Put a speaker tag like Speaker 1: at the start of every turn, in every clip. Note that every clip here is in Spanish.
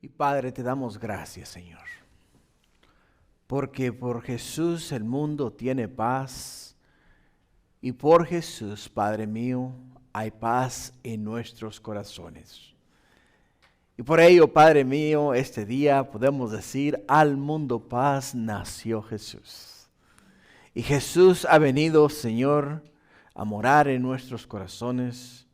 Speaker 1: Y Padre, te damos gracias, Señor, porque por Jesús el mundo tiene paz y por Jesús, Padre mío, hay paz en nuestros corazones. Y por ello, Padre mío, este día podemos decir, al mundo paz nació Jesús. Y Jesús ha venido, Señor, a morar en nuestros corazones,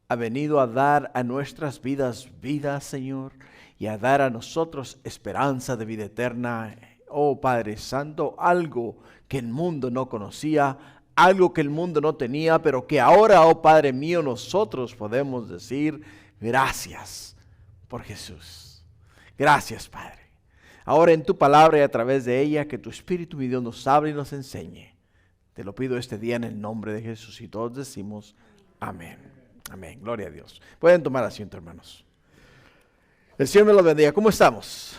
Speaker 1: ha venido a dar a nuestras vidas vida, Señor, y a dar a nosotros esperanza de vida eterna. Oh Padre Santo, algo que el mundo no conocía, algo que el mundo no tenía, pero que ahora, oh Padre mío, nosotros podemos decir gracias por Jesús. Gracias, Padre. Ahora en tu palabra y a través de ella, que tu Espíritu, mi Dios, nos hable y nos enseñe. Te lo pido este día en el nombre de Jesús y todos decimos amén. Amén. Gloria a Dios. Pueden tomar asiento, hermanos. El Señor me los bendiga. ¿Cómo estamos?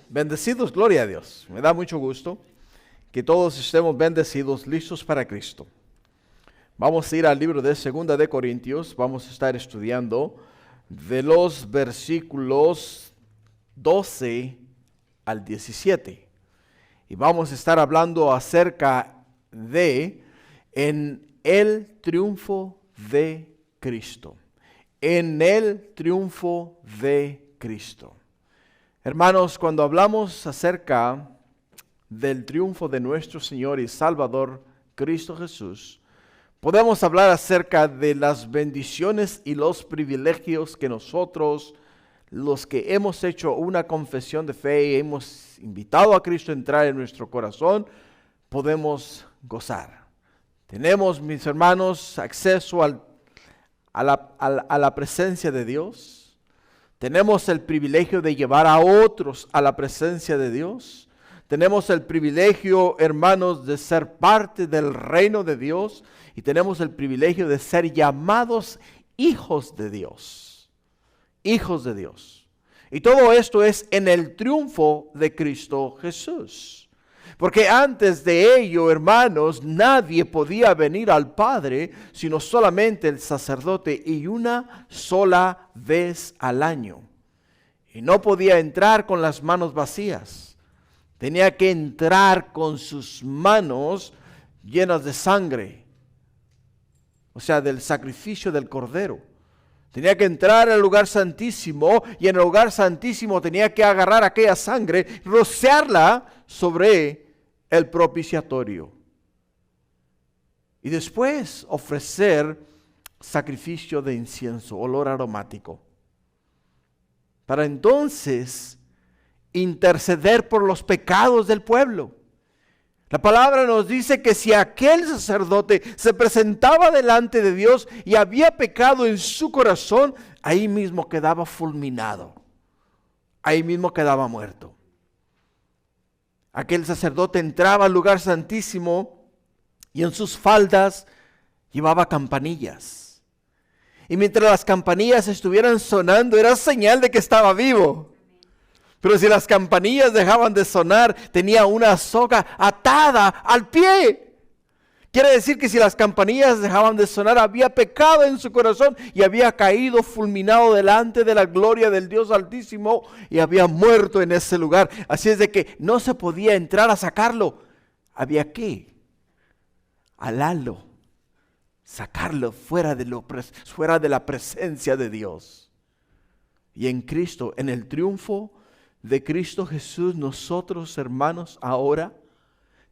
Speaker 1: Bendecidos, gloria a Dios. Me da mucho gusto que todos estemos bendecidos, listos para Cristo. Vamos a ir al libro de 2 de Corintios. Vamos a estar estudiando de los versículos 12 al 17. Y vamos a estar hablando acerca de en el triunfo de Cristo. En el triunfo de Cristo. Hermanos, cuando hablamos acerca del triunfo de nuestro Señor y Salvador Cristo Jesús, podemos hablar acerca de las bendiciones y los privilegios que nosotros, los que hemos hecho una confesión de fe y hemos invitado a Cristo a entrar en nuestro corazón, podemos gozar. Tenemos, mis hermanos, acceso a la presencia de Dios. Tenemos el privilegio de llevar a otros a la presencia de Dios. Tenemos el privilegio, hermanos, de ser parte del reino de Dios. Y tenemos el privilegio de ser llamados hijos de Dios. Hijos de Dios. Y todo esto es en el triunfo de Cristo Jesús. Porque antes de ello, hermanos, nadie podía venir al Padre, sino solamente el sacerdote y una sola vez al año. Y no podía entrar con las manos vacías. Tenía que entrar con sus manos llenas de sangre. O sea, del sacrificio del Cordero. Tenía que entrar al lugar santísimo y en el lugar santísimo tenía que agarrar aquella sangre, rociarla sobre el propiciatorio. Y después ofrecer sacrificio de incienso, olor aromático. Para entonces interceder por los pecados del pueblo. La palabra nos dice que si aquel sacerdote se presentaba delante de Dios y había pecado en su corazón, ahí mismo quedaba fulminado. Ahí mismo quedaba muerto. Aquel sacerdote entraba al lugar santísimo y en sus faldas llevaba campanillas. Y mientras las campanillas estuvieran sonando, era señal de que estaba vivo. Pero si las campanillas dejaban de sonar, tenía una soga atada al pie. Quiere decir que si las campanillas dejaban de sonar, había pecado en su corazón y había caído fulminado delante de la gloria del Dios Altísimo y había muerto en ese lugar. Así es de que no se podía entrar a sacarlo. Había que alarlo, sacarlo fuera de la presencia de Dios. Y en Cristo, en el triunfo de Cristo Jesús, nosotros, hermanos, ahora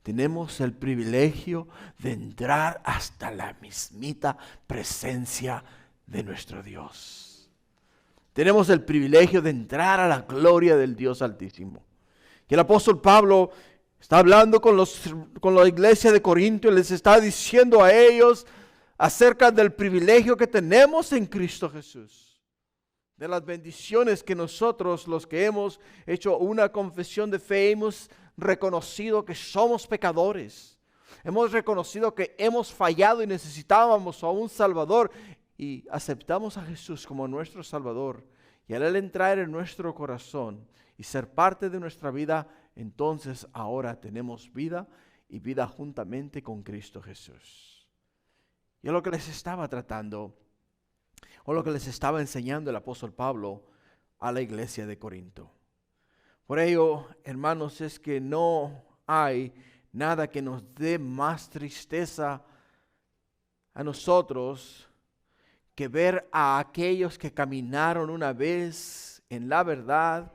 Speaker 1: tenemos el privilegio de entrar hasta la mismita presencia de nuestro Dios. Tenemos el privilegio de entrar a la gloria del Dios Altísimo. Y el apóstol Pablo está hablando con la iglesia de Corinto y les está diciendo a ellos acerca del privilegio que tenemos en Cristo Jesús. De las bendiciones que nosotros, los que hemos hecho una confesión de fe, hemos reconocido que somos pecadores. Hemos reconocido que hemos fallado y necesitábamos a un Salvador. Y aceptamos a Jesús como nuestro Salvador. Y al Él entrar en nuestro corazón y ser parte de nuestra vida, entonces ahora tenemos vida y vida juntamente con Cristo Jesús. Y es lo que les estaba tratando, o lo que les estaba enseñando el apóstol Pablo a la iglesia de Corinto. Por ello, hermanos, es que no hay nada que nos dé más tristeza a nosotros que ver a aquellos que caminaron una vez en la verdad,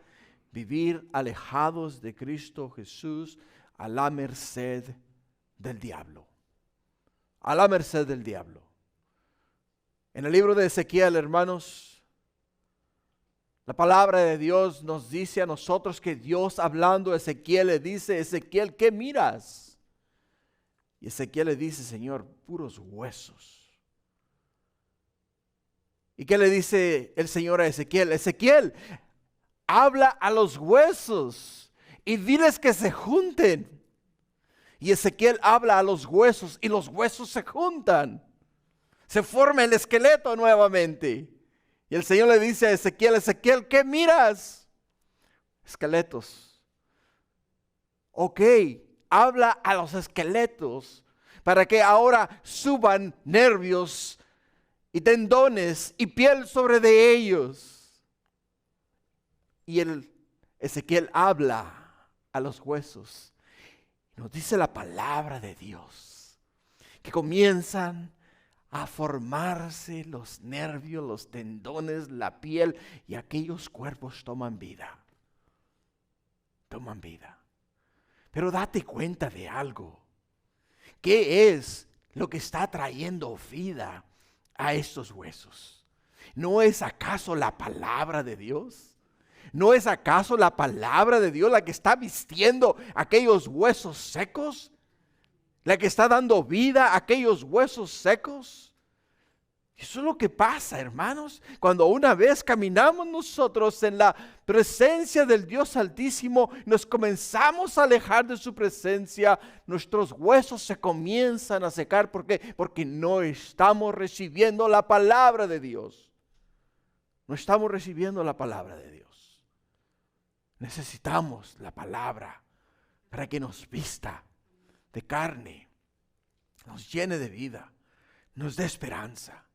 Speaker 1: vivir alejados de Cristo Jesús a la merced del diablo. A la merced del diablo. En el libro de Ezequiel, hermanos, la palabra de Dios nos dice a nosotros que Dios, hablando a Ezequiel, le dice: Ezequiel, ¿qué miras? Y Ezequiel le dice: Señor, puros huesos. ¿Y qué le dice el Señor a Ezequiel? Ezequiel, habla a los huesos y diles que se junten. Y Ezequiel habla a los huesos y los huesos se juntan. Se forma el esqueleto nuevamente. Y el Señor le dice a Ezequiel: Ezequiel, ¿qué miras? Esqueletos. Ok, habla a los esqueletos para que ahora suban nervios y tendones y piel sobre de ellos. Y el Ezequiel habla a los huesos. Nos dice la palabra de Dios que comienzan a formarse los nervios, los tendones, la piel, y aquellos cuerpos toman vida. Toman vida. Pero date cuenta de algo. ¿Qué es lo que está trayendo vida a estos huesos? ¿No es acaso la palabra de Dios? ¿No es acaso la palabra de Dios la que está vistiendo aquellos huesos secos? ¿La que está dando vida a aquellos huesos secos? Eso es lo que pasa, hermanos, cuando una vez caminamos nosotros en la presencia del Dios Altísimo, nos comenzamos a alejar de su presencia, nuestros huesos se comienzan a secar. ¿Por qué? Porque no estamos recibiendo la palabra de Dios. No estamos recibiendo la palabra de Dios. Necesitamos la palabra para que nos vista de carne, nos llene de vida, nos dé esperanza.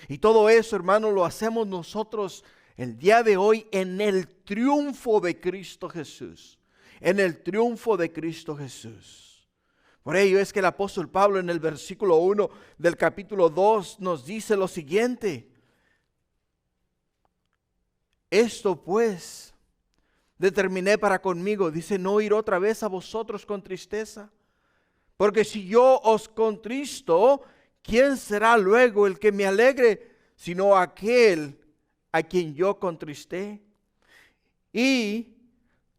Speaker 1: Y todo eso, hermano, lo hacemos nosotros el día de hoy en el triunfo de Cristo Jesús. En el triunfo de Cristo Jesús. Por ello es que el apóstol Pablo en el versículo 1 del capítulo 2 nos dice lo siguiente: esto pues determiné para conmigo, dice, no ir otra vez a vosotros con tristeza. Porque si yo os contristo, ¿quién será luego el que me alegre, sino aquel a quien yo contristé? Y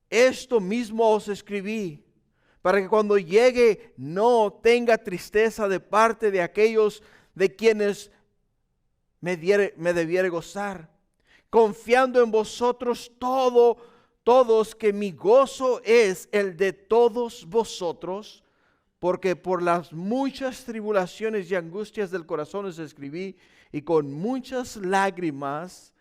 Speaker 1: esto mismo os escribí, para que cuando llegue no tenga tristeza de parte de aquellos de quienes me debiere gozar, confiando en vosotros todos que mi gozo es el de todos vosotros. Porque por las muchas tribulaciones y angustias del corazón os escribí, y con muchas lágrimas,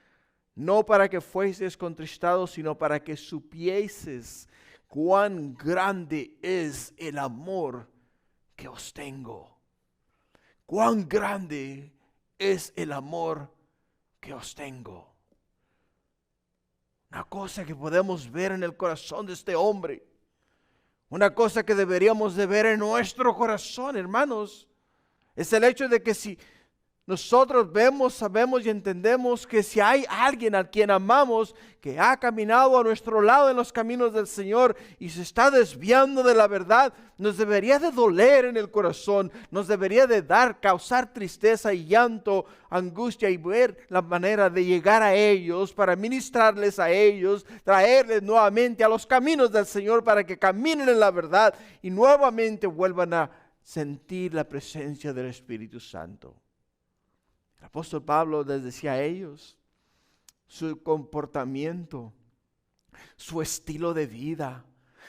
Speaker 1: no para que fueseis contristados, sino para que supieseis cuán grande es el amor que os tengo. Cuán grande es el amor que os tengo. Una cosa que podemos ver en el corazón de este hombre. Una cosa que deberíamos de ver en nuestro corazón, hermanos, es el hecho de que si nosotros vemos, sabemos y entendemos que si hay alguien a quien amamos, que ha caminado a nuestro lado en los caminos del Señor y se está desviando de la verdad, nos debería de doler en el corazón, nos debería de causar tristeza y llanto, angustia, y ver la manera de llegar a ellos, para ministrarles a ellos, traerles nuevamente a los caminos del Señor para que caminen en la verdad y nuevamente vuelvan a sentir la presencia del Espíritu Santo. El apóstol Pablo les decía a ellos, su comportamiento, su estilo de vida,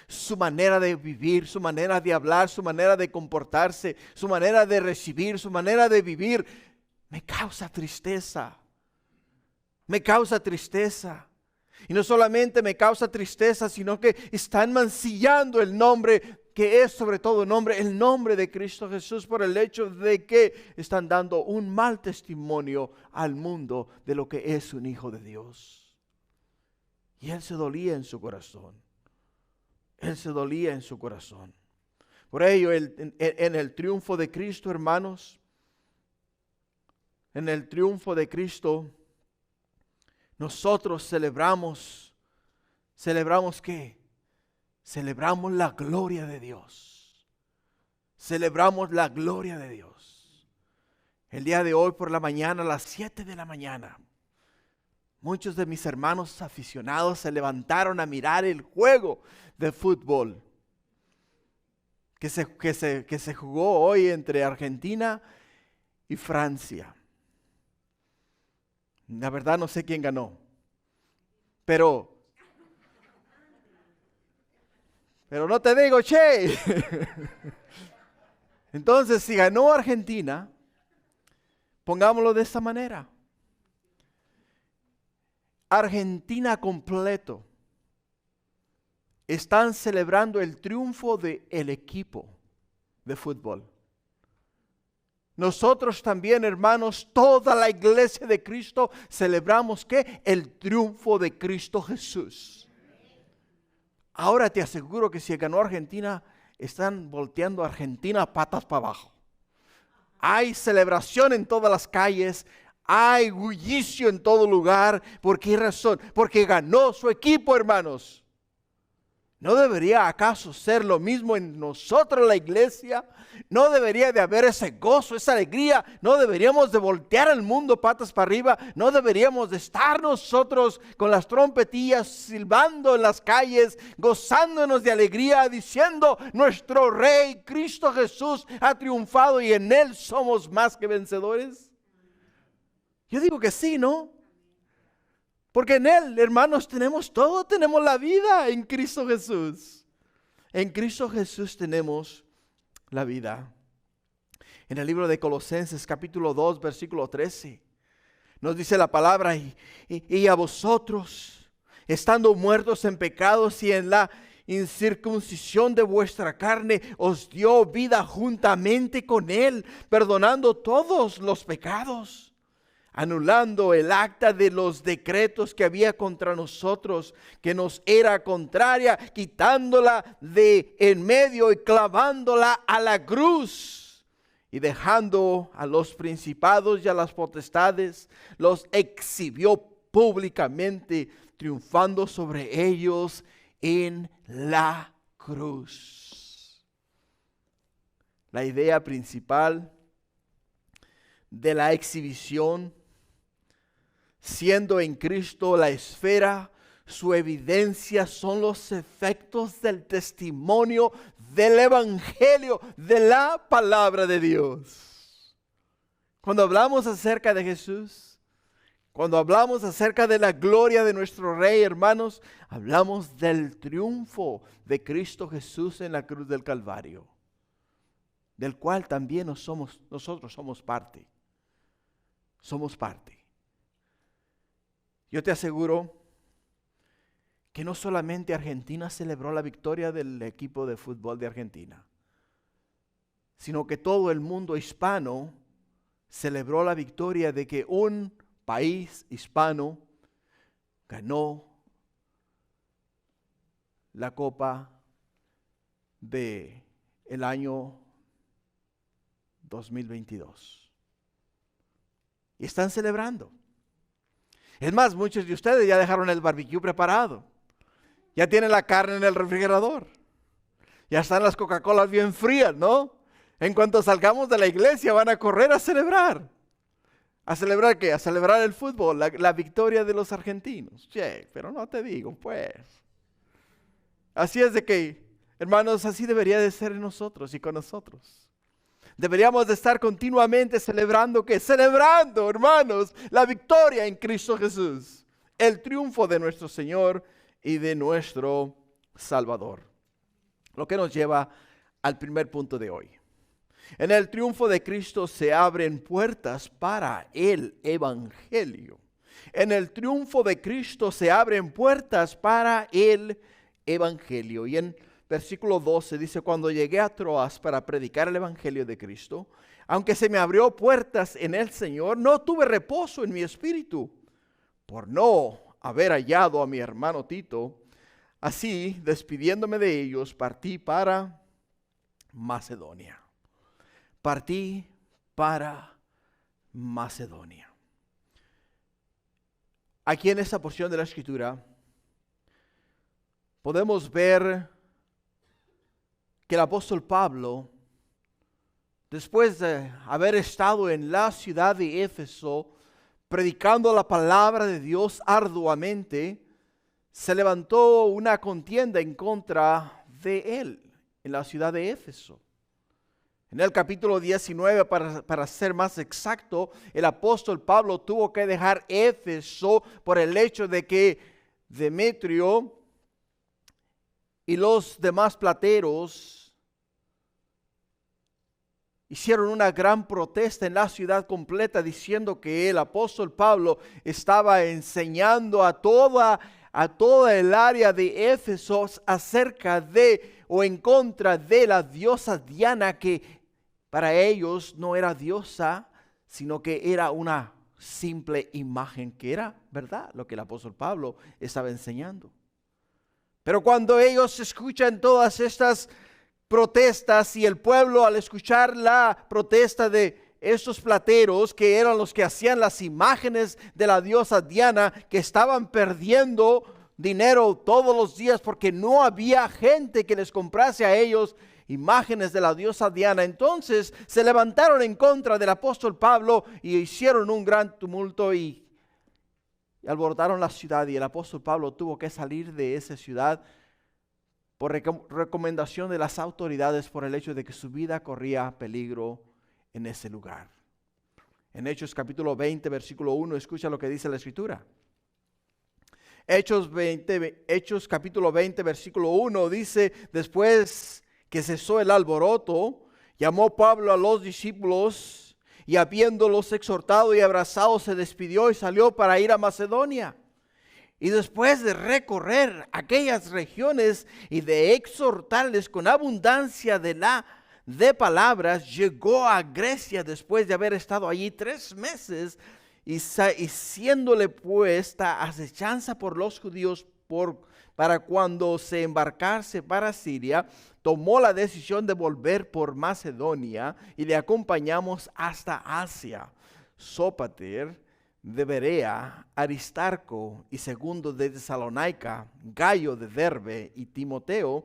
Speaker 1: su manera de vivir, su manera de hablar, su manera de comportarse, su manera de recibir, su manera de vivir, me causa tristeza. Me causa tristeza. Y no solamente me causa tristeza, sino que están mancillando el nombre que es sobre todo nombre, el nombre de Cristo Jesús, por el hecho de que están dando un mal testimonio al mundo de lo que es un hijo de Dios. Y él se dolía en su corazón. Él se dolía en su corazón. Por ello, en el triunfo de Cristo, hermanos, en el triunfo de Cristo, nosotros celebramos ¿qué? Celebramos la gloria de Dios. Celebramos la gloria de Dios. El día de hoy por la mañana, a las 7 de la mañana, muchos de mis hermanos aficionados se levantaron a mirar el juego de fútbol que se jugó hoy entre Argentina y Francia. La verdad no sé quién ganó, pero no te digo, che. Entonces, si ganó Argentina, pongámoslo de esta manera. Argentina completo están celebrando el triunfo del equipo de fútbol. Nosotros también, hermanos, toda la iglesia de Cristo celebramos ¿qué? El triunfo de Cristo Jesús. Ahora te aseguro que si ganó Argentina, están volteando a Argentina patas para abajo. Hay celebración en todas las calles. Hay bullicio en todo lugar. ¿Por qué razón? Porque ganó su equipo, hermanos. ¿No debería acaso ser lo mismo en nosotros, la iglesia? ¿No debería de haber ese gozo, esa alegría? ¿No deberíamos de voltear al mundo patas para arriba? ¿No deberíamos de estar nosotros con las trompetillas silbando en las calles, gozándonos de alegría, diciendo: nuestro Rey Cristo Jesús ha triunfado y en Él somos más que vencedores? Yo digo que sí, ¿no? Porque en Él, hermanos, tenemos todo, tenemos la vida en Cristo Jesús. En Cristo Jesús tenemos la vida. En el libro de Colosenses capítulo 2, versículo 13, nos dice la palabra: y a vosotros, estando muertos en pecados y en la incircuncisión de vuestra carne, os dio vida juntamente con Él, perdonando todos los pecados, anulando el acta de los decretos que había contra nosotros, que nos era contraria, quitándola de en medio y clavándola a la cruz, y dejando a los principados y a las potestades, los exhibió públicamente, triunfando sobre ellos en la cruz. La idea principal de la exhibición, siendo en Cristo la esfera, su evidencia son los efectos del testimonio del Evangelio, de la palabra de Dios. Cuando hablamos acerca de Jesús, cuando hablamos acerca de la gloria de nuestro Rey, hermanos, hablamos del triunfo de Cristo Jesús en la cruz del Calvario, del cual también nosotros somos parte. Somos parte. Yo te aseguro que no solamente Argentina celebró la victoria del equipo de fútbol de Argentina, sino que todo el mundo hispano celebró la victoria de que un país hispano ganó la Copa del año 2022. Y están celebrando. Es más, muchos de ustedes ya dejaron el barbecue preparado. Ya tienen la carne en el refrigerador. Ya están las Coca-Colas bien frías, ¿no? En cuanto salgamos de la iglesia van a correr a celebrar. ¿A celebrar qué? A celebrar el fútbol, la victoria de los argentinos. Che, pero no te digo, pues. Así es de que, hermanos, así debería de ser en nosotros y con nosotros. Deberíamos de estar continuamente celebrando, ¿qué? Celebrando, hermanos, la victoria en Cristo Jesús. El triunfo de nuestro Señor y de nuestro Salvador. Lo que nos lleva al primer punto de hoy. En el triunfo de Cristo se abren puertas para el Evangelio. En el triunfo de Cristo se abren puertas para el Evangelio. Y en versículo 12 dice: cuando llegué a Troas para predicar el Evangelio de Cristo, aunque se me abrió puertas en el Señor, no tuve reposo en mi espíritu, por no haber hallado a mi hermano Tito. Así, despidiéndome de ellos, partí para Macedonia. Partí para Macedonia. Aquí en esta porción de la Escritura podemos ver que el apóstol Pablo, después de haber estado en la ciudad de Éfeso, predicando la palabra de Dios arduamente, se levantó una contienda en contra de él en la ciudad de Éfeso. En el capítulo 19, para ser más exacto, el apóstol Pablo tuvo que dejar Éfeso por el hecho de que Demetrio y los demás plateros hicieron una gran protesta en la ciudad completa, diciendo que el apóstol Pablo estaba enseñando a toda el área de Éfeso acerca de o en contra de la diosa Diana, que para ellos no era diosa, sino que era una simple imagen, que era verdad lo que el apóstol Pablo estaba enseñando. Pero cuando ellos escuchan todas estas protestas, y el pueblo, al escuchar la protesta de estos plateros, que eran los que hacían las imágenes de la diosa Diana, que estaban perdiendo dinero todos los días porque no había gente que les comprase a ellos imágenes de la diosa Diana, entonces se levantaron en contra del apóstol Pablo y hicieron un gran tumulto y alborotaron la ciudad, y el apóstol Pablo tuvo que salir de esa ciudad por recomendación de las autoridades, por el hecho de que su vida corría peligro en ese lugar. En Hechos capítulo 20, versículo 1, escucha lo que dice la Escritura. Hechos capítulo 20, versículo 1 dice: después que cesó el alboroto, llamó Pablo a los discípulos, y habiéndolos exhortado y abrazado, se despidió y salió para ir a Macedonia. Y después de recorrer aquellas regiones y de exhortarles con abundancia de palabras, llegó a Grecia después de haber estado allí 3 meses, y siéndole puesta acechanza por los judíos para cuando se embarcase para Siria, tomó la decisión de volver por Macedonia, y le acompañamos hasta Asia. Sópater de Berea, Aristarco y Segundo de Tesalónica, Gayo de Derbe y Timoteo,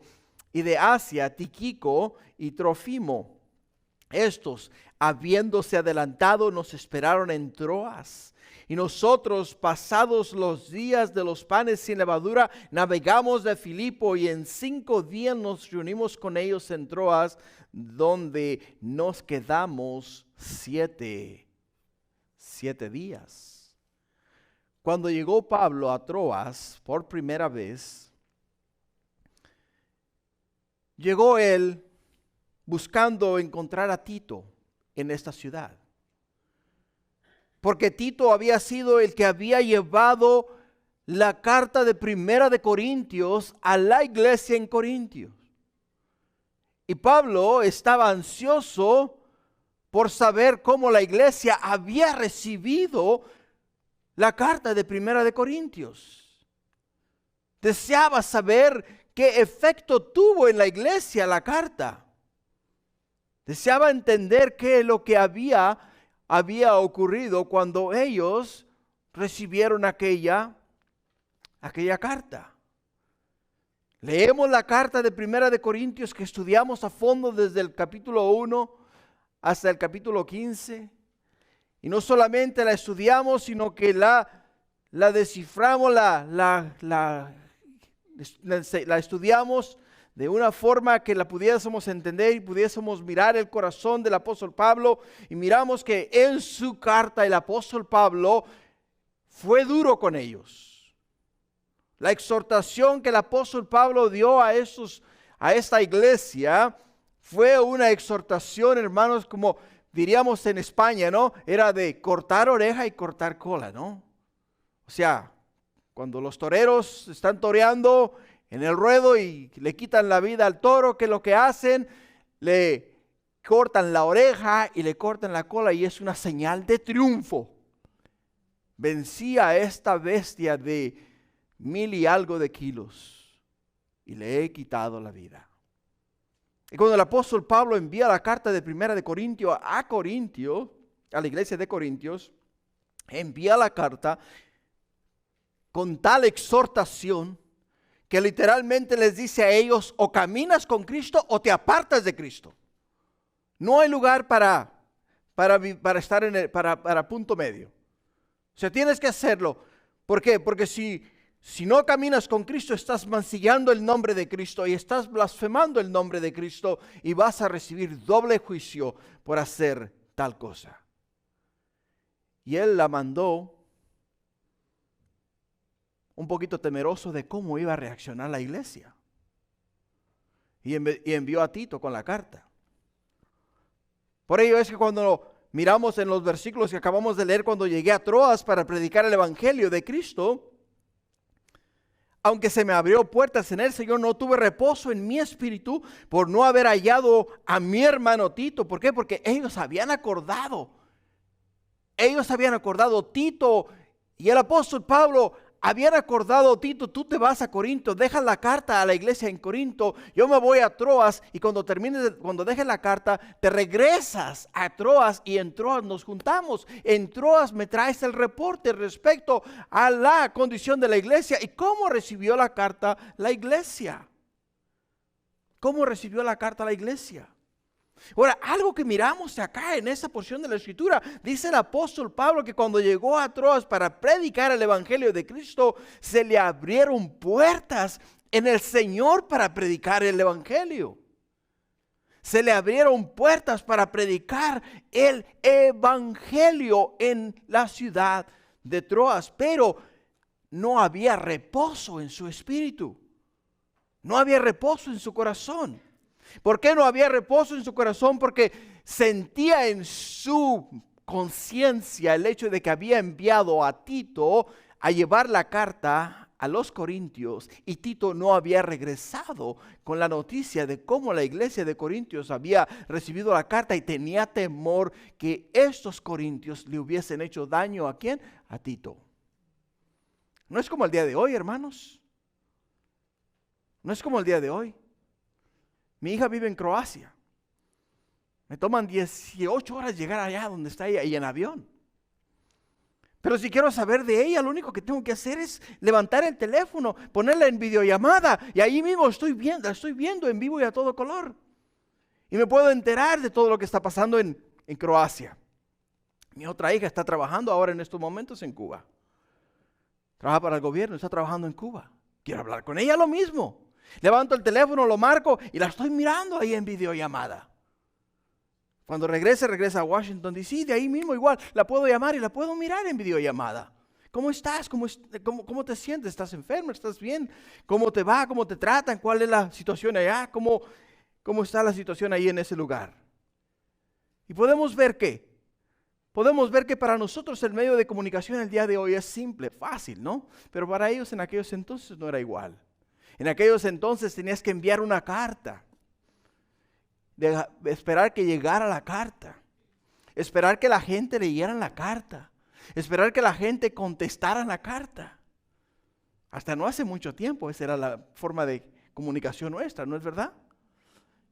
Speaker 1: y de Asia Tíquico y Trófimo. Estos, habiéndose adelantado, nos esperaron en Troas. Y nosotros, pasados los días de los panes sin levadura, navegamos de Filipo, y en 5 días nos reunimos con ellos en Troas, donde nos quedamos 7 días. Cuando llegó Pablo a Troas por primera vez, llegó él buscando encontrar a Tito en esta ciudad, porque Tito había sido el que había llevado la carta de Primera de Corintios a la iglesia en Corintios. Y Pablo estaba ansioso por saber cómo la iglesia había recibido la carta de Primera de Corintios. Deseaba saber qué efecto tuvo en la iglesia la carta. Deseaba entender qué es lo que había ocurrido cuando ellos recibieron aquella carta. Leemos la carta de Primera de Corintios, que estudiamos a fondo desde el capítulo 1 hasta el capítulo 15. Y no solamente la estudiamos, sino que la desciframos, la estudiamos de una forma que la pudiésemos entender y pudiésemos mirar el corazón del apóstol Pablo. Y miramos que en su carta el apóstol Pablo fue duro con ellos. La exhortación que el apóstol Pablo dio a esta iglesia fue una exhortación, hermanos, como diríamos en España, ¿no? Era de cortar oreja y cortar cola, ¿no? O sea, cuando los toreros están toreando en el ruedo y le quitan la vida al toro, ¿qué es lo que hacen? Le cortan la oreja y le cortan la cola, y es una señal de triunfo. Vencía a esta bestia de 1000 y algo de kilos y le he quitado la vida. Y cuando el apóstol Pablo envía la carta de Primera de Corintio a Corintio, a la iglesia de Corintios, envía la carta con tal exhortación que literalmente les dice a ellos: o caminas con Cristo o te apartas de Cristo. No hay lugar para estar para punto medio. O sea, tienes que hacerlo. ¿Por qué? Porque si no caminas con Cristo, estás mancillando el nombre de Cristo y estás blasfemando el nombre de Cristo y vas a recibir doble juicio por hacer tal cosa. Y él la mandó un poquito temeroso de cómo iba a reaccionar la iglesia. Y envió a Tito con la carta. Por ello es que cuando miramos en los versículos que acabamos de leer, cuando llegué a Troas para predicar el evangelio de Cristo, aunque se me abrió puertas en el Señor, no tuve reposo en mi espíritu por no haber hallado a mi hermano Tito. ¿Por qué? Porque ellos habían acordado. Tito y el apóstol Pablo habían acordado: Tito, tú te vas a Corinto, dejas la carta a la iglesia en Corinto, yo me voy a Troas y cuando dejes la carta, te regresas a Troas y en Troas nos juntamos. En Troas me traes el reporte respecto a la condición de la iglesia y cómo recibió la carta la iglesia. ¿Cómo recibió la carta la iglesia? Ahora, algo que miramos acá en esta porción de la Escritura, dice el apóstol Pablo que cuando llegó a Troas para predicar el evangelio de Cristo, se le abrieron puertas en el Señor para predicar el evangelio. Se le abrieron puertas para predicar el evangelio en la ciudad de Troas, pero no había reposo en su espíritu. No había reposo en su corazón. ¿Por qué no había reposo en su corazón? Porque sentía en su conciencia el hecho de que había enviado a Tito a llevar la carta a los corintios y Tito no había regresado con la noticia de cómo la iglesia de Corintios había recibido la carta y tenía temor que estos corintios le hubiesen hecho daño. ¿A quién? A Tito. No es como el día de hoy, hermanos. No es como el día de hoy. Mi hija vive en Croacia. Me toman 18 horas llegar allá donde está ella y en avión. Pero si quiero saber de ella, lo único que tengo que hacer es levantar el teléfono, ponerla en videollamada y ahí mismo la estoy viendo en vivo y a todo color. Y me puedo enterar de todo lo que está pasando en Croacia. Mi otra hija está trabajando ahora en estos momentos en Cuba. Trabaja para el gobierno, está trabajando en Cuba. Quiero hablar con ella, lo mismo. Levanto el teléfono, lo marco y la estoy mirando ahí en videollamada. Cuando regresa a Washington DC, de ahí mismo igual la puedo llamar y la puedo mirar en videollamada. ¿Cómo estás? ¿Cómo te sientes? ¿Estás enfermo? ¿Estás bien? ¿Cómo te va? ¿Cómo te tratan? ¿Cuál es la situación allá? ¿Cómo está la situación ahí en ese lugar? Y podemos ver que para nosotros el medio de comunicación el día de hoy es simple, fácil, ¿no? Pero para ellos en aquellos entonces no era igual. En aquellos entonces tenías que enviar una carta, esperar que llegara la carta, esperar que la gente leyera la carta, esperar que la gente contestara la carta. Hasta no hace mucho tiempo esa era la forma de comunicación nuestra, ¿no es verdad?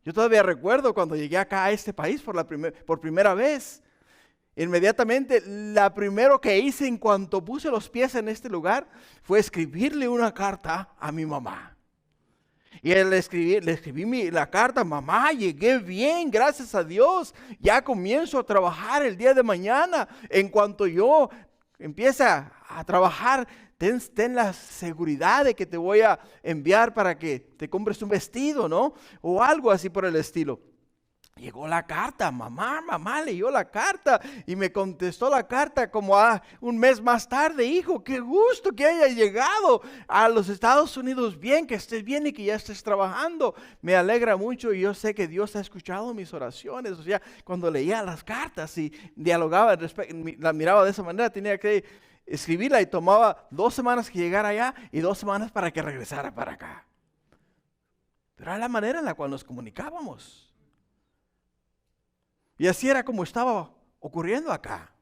Speaker 1: Yo todavía recuerdo cuando llegué acá a este país por primera vez. Inmediatamente, la primero que hice en cuanto puse los pies en este lugar fue escribirle una carta a mi mamá. Y le escribí la carta: mamá, llegué bien, gracias a Dios, ya comienzo a trabajar el día de mañana. En cuanto yo empiece a trabajar, ten la seguridad de que te voy a enviar para que te compres un vestido, ¿no? O algo así por el estilo. Llegó la carta, mamá leyó la carta y me contestó la carta como un mes más tarde: hijo, qué gusto que haya llegado a los Estados Unidos bien, que estés bien y que ya estés trabajando. Me alegra mucho y yo sé que Dios ha escuchado mis oraciones. O sea, cuando leía las cartas y dialogaba, la miraba de esa manera, tenía que escribirla y tomaba 2 semanas que llegara allá y 2 semanas para que regresara para acá. Pero era la manera en la cual nos comunicábamos. Y así era como estaba ocurriendo acá.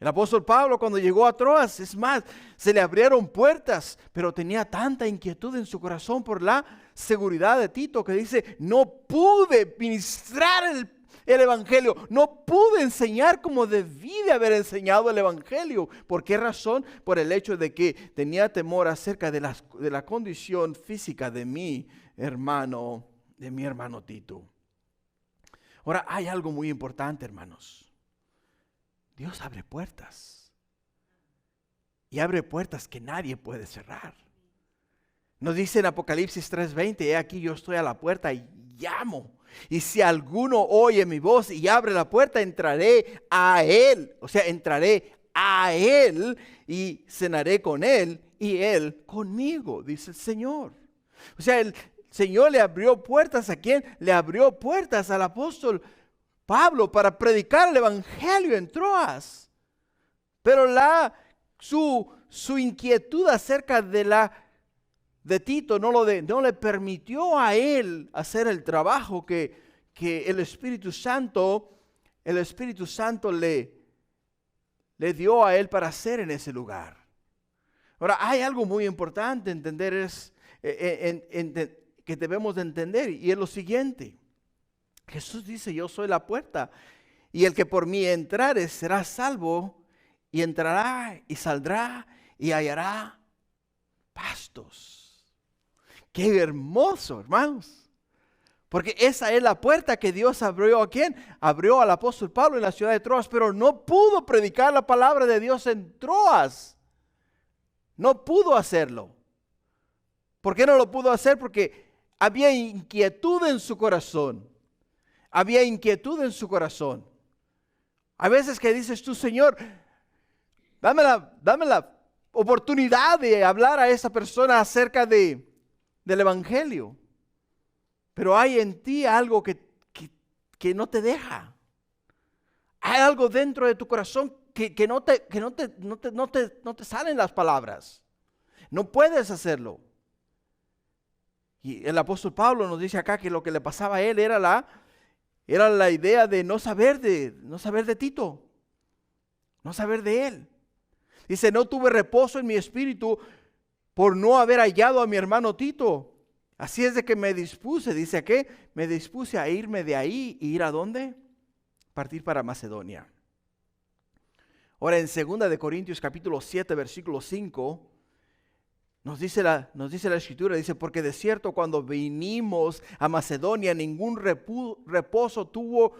Speaker 1: El apóstol Pablo cuando llegó a Troas, es más, se le abrieron puertas, pero tenía tanta inquietud en su corazón por la seguridad de Tito que dice, no pude ministrar el evangelio, no pude enseñar como debí de haber enseñado el evangelio. ¿Por qué razón? Por el hecho de que tenía temor acerca de la condición física de mi hermano Tito. Ahora, hay algo muy importante, hermanos. Dios abre puertas. Y abre puertas que nadie puede cerrar. Nos dice en Apocalipsis 3:20, he aquí yo estoy a la puerta y llamo. Y si alguno oye mi voz y abre la puerta, entraré a él. O sea, entraré a él y cenaré con él y él conmigo, dice el Señor. O sea, el Señor le abrió puertas ¿a quién? Le abrió puertas al apóstol Pablo para predicar el evangelio en Troas. Pero su inquietud acerca de Tito no le permitió a él hacer el trabajo que el Espíritu Santo le dio a él para hacer en ese lugar. Ahora, hay algo muy importante entender que debemos de entender, y es lo siguiente. Jesús dice, yo soy la puerta, y el que por mí entrare será salvo, y entrará y saldrá y hallará pastos. ¡Qué hermoso, hermanos! Porque esa es la puerta que Dios abrió ¿a quién? Abrió al apóstol Pablo en la ciudad de Troas, pero no pudo predicar la palabra de Dios en Troas. No pudo hacerlo. ¿Por qué no lo pudo hacer? Porque había inquietud en su corazón. Había inquietud en su corazón. A veces que dices tú, Señor, dame la oportunidad de hablar a esa persona acerca del evangelio. Pero hay en ti algo que no te deja. Hay algo dentro de tu corazón que no te salen las palabras. No puedes hacerlo. Y el apóstol Pablo nos dice acá que lo que le pasaba a él era la idea de no saber de Tito, no saber de él. Dice, no tuve reposo en mi espíritu por no haber hallado a mi hermano Tito. Así es de que me dispuse, dice que me dispuse a irme de ahí y ir a ¿dónde? Partir para Macedonia. Ahora en 2 de Corintios capítulo 7 versículo 5 nos dice la escritura, dice, porque de cierto cuando vinimos a Macedonia ningún reposo tuvo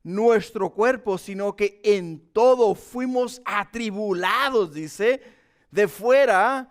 Speaker 1: nuestro cuerpo, sino que en todo fuimos atribulados, dice, de fuera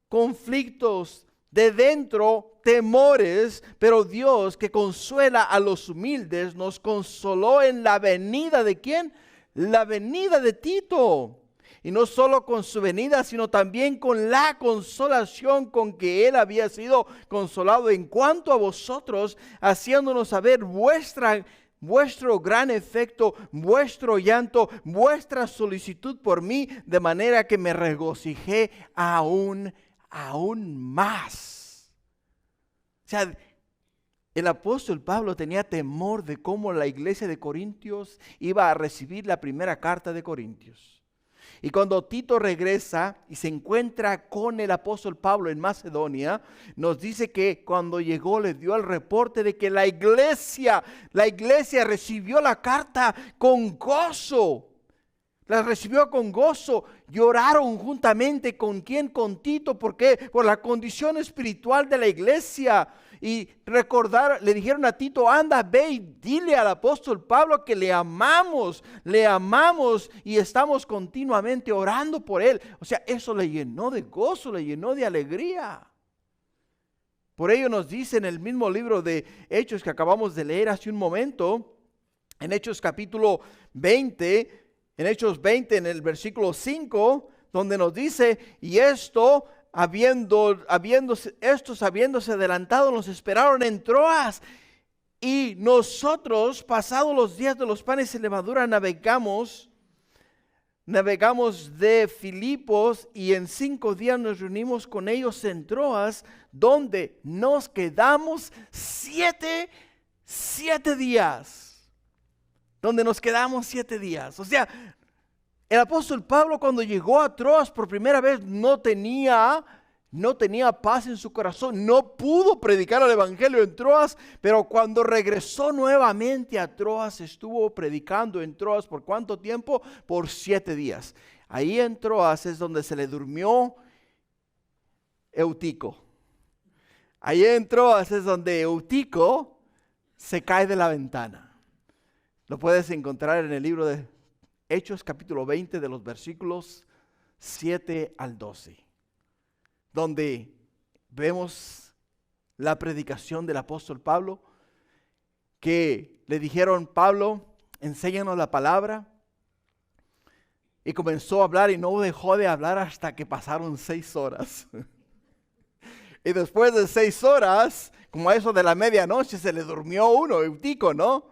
Speaker 1: conflictos, de dentro temores, pero Dios que consuela a los humildes nos consoló en la venida ¿de quién? La venida de Tito. Y no solo con su venida, sino también con la consolación con que él había sido consolado en cuanto a vosotros, haciéndonos saber vuestro gran efecto, vuestro llanto, vuestra solicitud por mí, de manera que me regocijé aún más. O sea, el apóstol Pablo tenía temor de cómo la iglesia de Corintios iba a recibir la primera carta de Corintios. Y cuando Tito regresa y se encuentra con el apóstol Pablo en Macedonia, nos dice que cuando llegó le dio el reporte de que la iglesia recibió la carta con gozo. La recibió con gozo. Lloraron juntamente con ¿quién? Con Tito. ¿Por qué? Por la condición espiritual de la iglesia. Y le dijeron a Tito, anda, ve y dile al apóstol Pablo que le amamos y estamos continuamente orando por él. O sea, eso le llenó de gozo, le llenó de alegría. Por ello nos dice en el mismo libro de Hechos que acabamos de leer hace un momento, en Hechos capítulo 20, en Hechos 20 en el versículo 5, donde nos dice, y estos habiéndose adelantado, nos esperaron en Troas. Y nosotros, pasados los días de los panes y levadura, navegamos de Filipos y en 5 días nos reunimos con ellos en Troas, donde nos quedamos 7 días. Donde nos quedamos 7 días. O sea, El apóstol Pablo, cuando llegó a Troas por primera vez, no tenía paz en su corazón, no pudo predicar el evangelio en Troas, pero cuando regresó nuevamente a Troas, estuvo predicando en Troas. ¿Por cuánto tiempo? Por 7 días. Ahí en Troas es donde se le durmió Eutico. Ahí en Troas es donde Eutico se cae de la ventana. Lo puedes encontrar en el libro de Hechos capítulo 20 de los versículos 7 al 12. Donde vemos la predicación del apóstol Pablo, que le dijeron: Pablo, enséñanos la palabra. Y comenzó a hablar y no dejó de hablar hasta que pasaron 6 horas. Y después de 6 horas, como a eso de la medianoche, se le durmió Eutico, ¿no?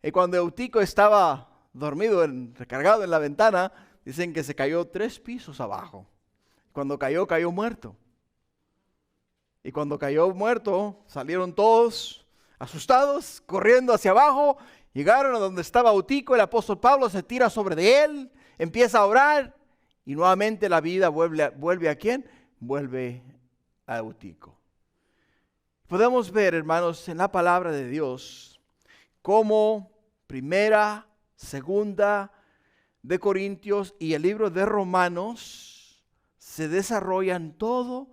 Speaker 1: Y cuando Eutico estaba dormido, recargado en la ventana, dicen que se cayó 3 pisos abajo. Cuando cayó muerto. Y cuando cayó muerto, salieron todos asustados, corriendo hacia abajo. Llegaron a donde estaba Eutico. El apóstol Pablo se tira sobre de él, empieza a orar. Y nuevamente la vida vuelve ¿a quién? Vuelve a Eutico. Podemos ver, hermanos, en la palabra de Dios, cómo Primera, Segunda de Corintios y el libro de Romanos se desarrollan todo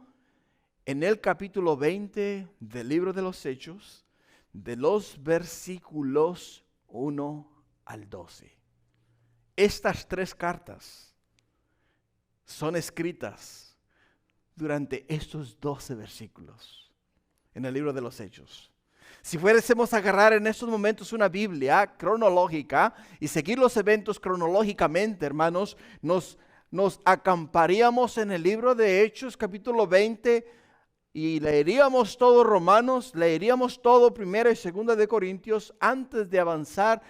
Speaker 1: en el capítulo 20 del libro de los Hechos, de los versículos 1 al 12. Estas 3 cartas son escritas durante estos 12 versículos en el libro de los Hechos. Si fuésemos a agarrar en estos momentos una Biblia cronológica y seguir los eventos cronológicamente, hermanos, nos acamparíamos en el libro de Hechos capítulo 20 y leeríamos todo Romanos, leeríamos todo Primera y Segunda de Corintios antes de avanzar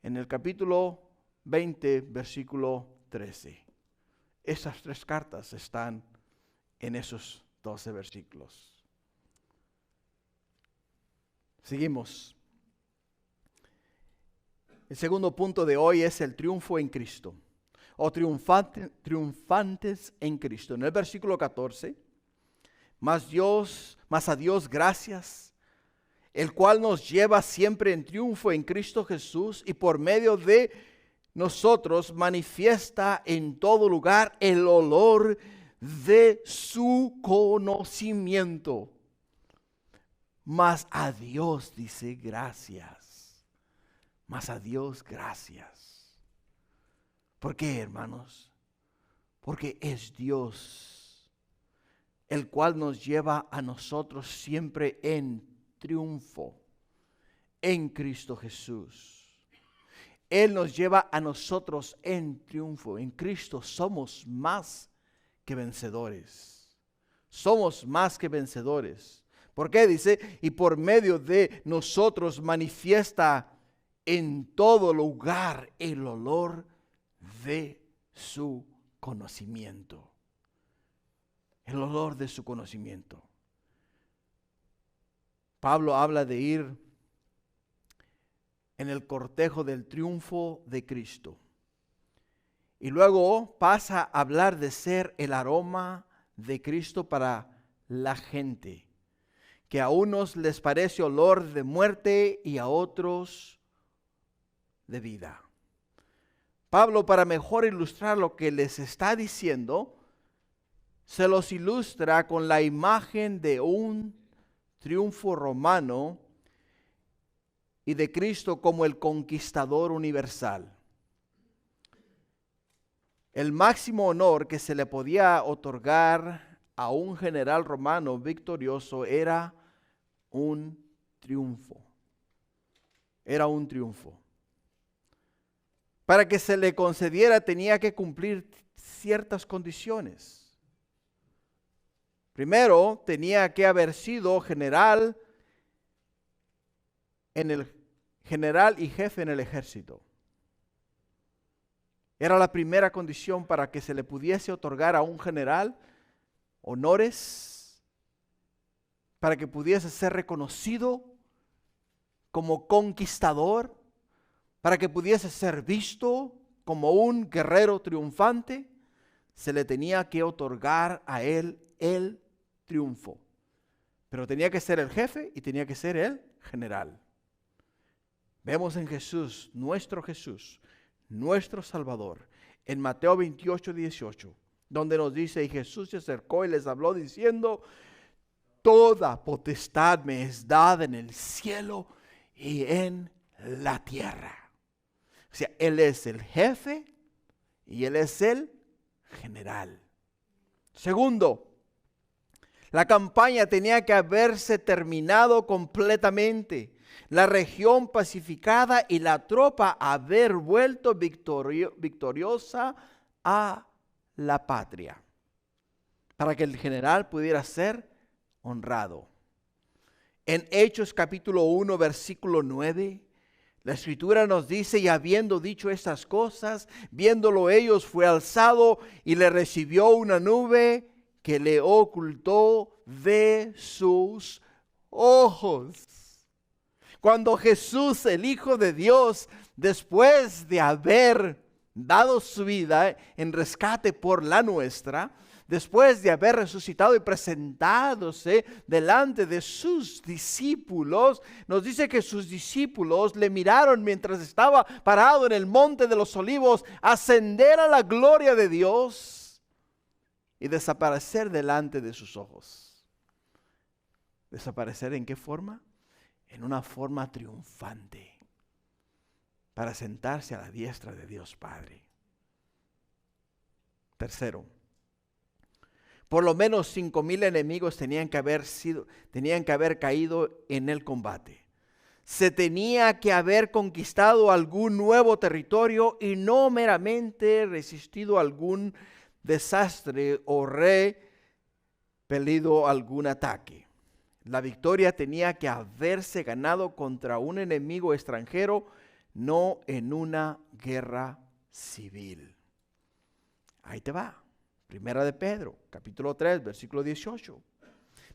Speaker 1: en el capítulo 20, versículo 13. Esas 3 cartas están en esos 12 versículos. Seguimos. El segundo punto de hoy es el triunfo en Cristo, o triunfantes en Cristo. En el versículo 14, mas a Dios gracias, el cual nos lleva siempre en triunfo en Cristo Jesús, y por medio de nosotros manifiesta en todo lugar el olor de su conocimiento. Mas a Dios, dice, gracias. Mas a Dios, gracias. ¿Por qué, hermanos? Porque es Dios el cual nos lleva a nosotros siempre en triunfo en Cristo Jesús. Él nos lleva a nosotros en triunfo. En Cristo somos más que vencedores. Somos más que vencedores. ¿Por qué? Dice, y por medio de nosotros manifiesta en todo lugar el olor de su conocimiento. El olor de su conocimiento. Pablo habla de ir en el cortejo del triunfo de Cristo. Y luego pasa a hablar de ser el aroma de Cristo para la gente, que a unos les parece olor de muerte y a otros de vida. Pablo, para mejor ilustrar lo que les está diciendo, se los ilustra con la imagen de un triunfo romano y de Cristo como el conquistador universal. El máximo honor que se le podía otorgar a un general romano victorioso era un triunfo. Era un triunfo. Para que se le concediera tenía que cumplir ciertas condiciones. Primero, tenía que haber sido general y jefe en el ejército. Era la primera condición para que se le pudiese otorgar a un general honores, para que pudiese ser reconocido como conquistador, para que pudiese ser visto como un guerrero triunfante, se le tenía que otorgar a él el triunfo. Pero tenía que ser el jefe y tenía que ser el general. Vemos en Jesús, nuestro Salvador, en Mateo 28, 18, donde nos dice, y Jesús se acercó y les habló diciendo, toda potestad me es dada en el cielo y en la tierra. O sea, Él es el jefe y Él es el general. Segundo, la campaña tenía que haberse terminado completamente, la región pacificada y la tropa haber vuelto victoriosa a la patria, para que el general pudiera ser honrado. En Hechos capítulo 1, versículo 9, la Escritura nos dice, y habiendo dicho estas cosas, viéndolo ellos, fue alzado y le recibió una nube que le ocultó de sus ojos. Cuando Jesús, el Hijo de Dios, después de haber dado su vida en rescate por la nuestra, después de haber resucitado y presentándose delante de sus discípulos, nos dice que sus discípulos le miraron mientras estaba parado en el monte de los olivos, ascender a la gloria de Dios y desaparecer delante de sus ojos. ¿Desaparecer en qué forma? En una forma triunfante, para sentarse a la diestra de Dios Padre. Tercero, por lo menos 5,000 enemigos tenían que haber caído en el combate. Se tenía que haber conquistado algún nuevo territorio y no meramente resistido algún desastre o repelido algún ataque. La victoria tenía que haberse ganado contra un enemigo extranjero, no en una guerra civil. Ahí te va. Primera de Pedro, capítulo 3, versículo 18.